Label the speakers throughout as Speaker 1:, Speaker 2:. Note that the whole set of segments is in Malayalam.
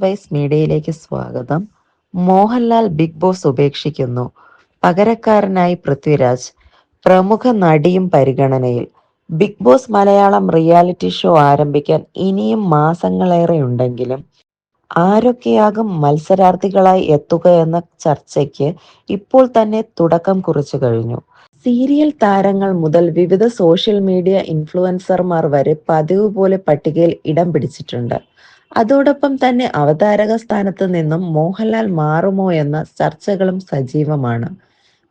Speaker 1: എർത്ത് വൈസ് മീഡിയയിലേക്ക് സ്വാഗതം. മോഹൻലാൽ ബിഗ് ബോസ് ഉപേക്ഷിക്കുന്നു, പകരക്കാരനായി പൃഥ്വിരാജ്. പ്രമുഖ നടിയും പരിഗണനയിൽ. Bigg Boss Malayalam reality show ആരംഭിക്കാൻ ഇനിയും മാസങ്ങളേറെയുണ്ടെങ്കിലും ആരൊക്കെയാകും മത്സരാർത്ഥികളായി എത്തുക എന്ന ചർച്ചയ്ക്ക് ഇപ്പോൾ തന്നെ തുടക്കം കുറിച്ചു കഴിഞ്ഞു. സീരിയൽ താരങ്ങൾ മുതൽ വിവിധ സോഷ്യൽ മീഡിയ ഇൻഫ്ലുവൻസർമാർ വരെ പതിവ് പോലെ പട്ടികയിൽ ഇടം പിടിച്ചിട്ടുണ്ട്. അതോടൊപ്പം തന്നെ അവതാരക സ്ഥാനത്ത് നിന്നും മോഹൻലാൽ മാറുമോ എന്ന ചർച്ചകളും സജീവമാണ്.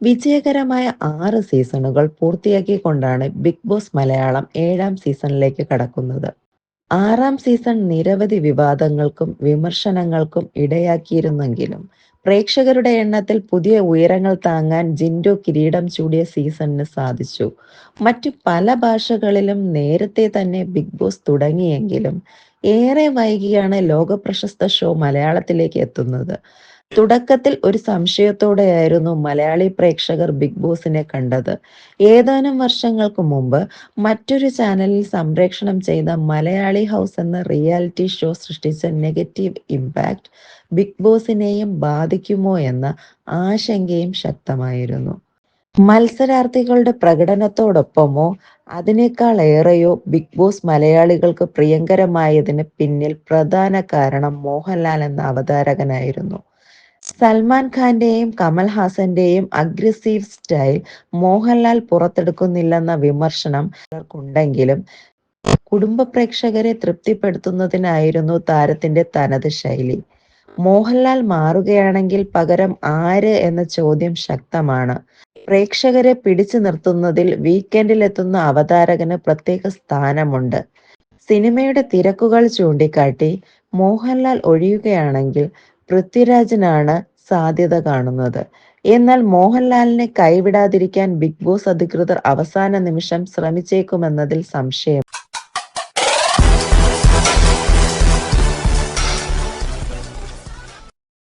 Speaker 1: വിജയകരമായ 6 സീസണുകൾ പൂർത്തിയാക്കിക്കൊണ്ടാണ് ബിഗ് ബോസ് മലയാളം 7ാം സീസണിലേക്ക് കടക്കുന്നത്. 6ാം സീസൺ നിരവധി വിവാദങ്ങൾക്കും വിമർശനങ്ങൾക്കും ഇടയാക്കിയിരുന്നെങ്കിലും പ്രേക്ഷകരുടെ എണ്ണത്തിൽ പുതിയ ഉയരങ്ങൾ താങ്ങാൻ ജിൻഡോ കിരീടം ചൂടിയ സീസണിന് സാധിച്ചു. മറ്റു പല ഭാഷകളിലും നേരത്തെ തന്നെ ബിഗ് ബോസ് തുടങ്ങിയെങ്കിലും ഏറെ വൈകിയാണ് ലോകപ്രശസ്ത ഷോ മലയാളത്തിലേക്ക് എത്തുന്നത്. തുടക്കത്തിൽ ഒരു സംശയത്തോടെയായിരുന്നു മലയാളി പ്രേക്ഷകർ ബിഗ് ബോസിനെ കണ്ടത്. ഏതാനും വർഷങ്ങൾക്ക് മുമ്പ് മറ്റൊരു ചാനലിൽ സംപ്രേഷണം ചെയ്ത മലയാളി ഹൗസ് എന്ന റിയാലിറ്റി ഷോ സൃഷ്ടിച്ച നെഗറ്റീവ് ഇമ്പാക്റ്റ് ബിഗ് ബോസിനെയും ബാധിക്കുമോ എന്ന ആശങ്കയും ശക്തമായിരുന്നു. മത്സരാർത്ഥികളുടെ പ്രകടനത്തോടൊപ്പമോ അതിനേക്കാളേറെയോ ബിഗ് ബോസ് മലയാളികൾക്ക് പ്രിയങ്കരമായതിന് പിന്നിൽ പ്രധാന കാരണം മോഹൻലാൽ എന്ന അവതാരകനായിരുന്നു. സൽമാൻ ഖാന്റെയും കമൽ ഹാസന്റെയും അഗ്രസീവ് സ്റ്റൈൽ മോഹൻലാൽ പുറത്തെടുക്കുന്നില്ലെന്ന വിമർശനം പലർക്കുണ്ടെങ്കിലും കുടുംബ പ്രേക്ഷകരെ തൃപ്തിപ്പെടുത്തുന്നതിനായിരുന്നു താരത്തിന്റെ തനത് ശൈലി. മോഹൻലാൽ മാറുകയാണെങ്കിൽ പകരം ആര് എന്ന ചോദ്യം ശക്തമാണ്. പ്രേക്ഷകരെ പിടിച്ചു നിർത്തുന്നതിൽ വീക്കെൻഡിലെത്തുന്ന അവതാരകന് പ്രത്യേക സ്ഥാനമുണ്ട്. സിനിമയുടെ തിരക്കുകൾ ചൂണ്ടിക്കാട്ടി മോഹൻലാൽ ഒഴിയുകയാണെങ്കിൽ പൃഥ്വിരാജിനാണ് സാധ്യത കാണുന്നത്. എന്നാൽ മോഹൻലാലിനെ കൈവിടാതിരിക്കാൻ ബിഗ് ബോസ് അധികൃതർ അവസാന നിമിഷം ശ്രമിച്ചേക്കുമെന്നതിൽ സംശയം.